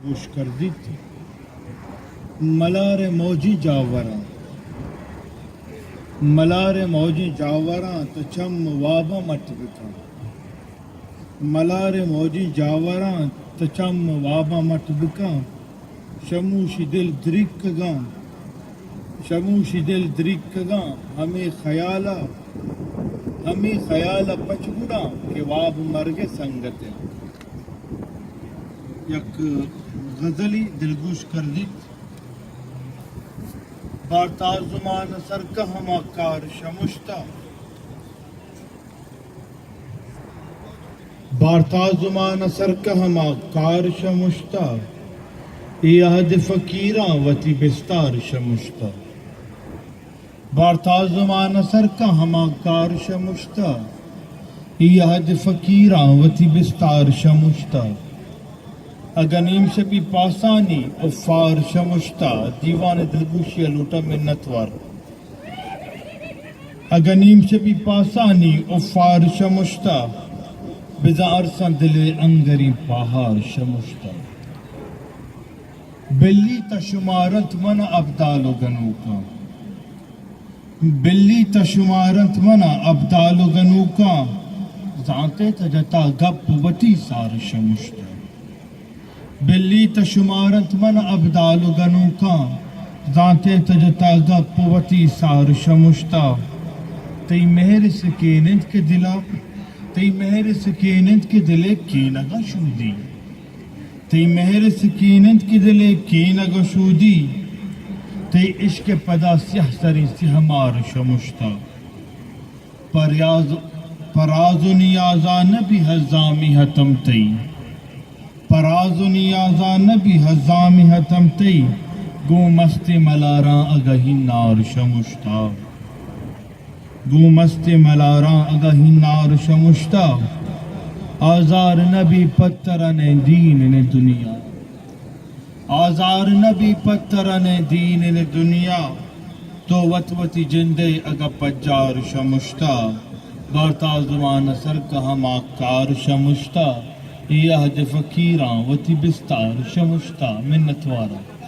گوش کردی تھی ملار موجی جاوراں ملار موجی جاوراں تو چم وابا مٹ بکا ملار موجی جاوراں تو چم وابا مٹ بکا شموشی دل درک گاں شموشی دل درک گاں ہمیں خیالہ پچگڑا کہ واب مرگ سنگت یک غزلی دلگوش کردیت بارتا زمان سرکہ ہما کار شمشتا بارتا زمان سرکہ ہما کار شمشتا یاد فقیراں وتی بستار شمشتا بارتا زمان سرکہ ہما کار شمشتا یاد فقیراں وتی بستار شمشتا اگنیم سے بھی پاسانی افار شمشتا دیوان دلگوشی لوٹا منتوار اگنیم سے بھی پاسانی افار شمشتا بزار سن دل انگری پہار شمشتا بلی تشمارت من ابدال و گنوکا بلی تشمارت من ابدال و گنوکا زانتے تجتا گپ وتی سار شمشتا بلی تشمارت من ابدال و گنوکا زانتے تجتا گپ وتی سار شمشتا تی مہر سکینت کے دلا تی مہر سکینت کے دلے کی نگا شودی تی مہر سکینت کی دلے کی نگا شودی تی عشق پدا سیح سری سہمار شمشتا پراز و نیازا نبی حزامی حتم تی پراز و نیازا نبی حزامی حتم تی گو مست ملاراں اگہی نار شمشتا گو مست ملاراں اگہی نار شمشتا آزار نبی پترن دین نے دنیا آزار نبی پترن دین نے دنیا تو وطوتی جندے اگا پجار شمشتا بارتا زمان سرکہ ہما کار شمشتا یہد فقیراں وتی بستار شمشتا منتوارا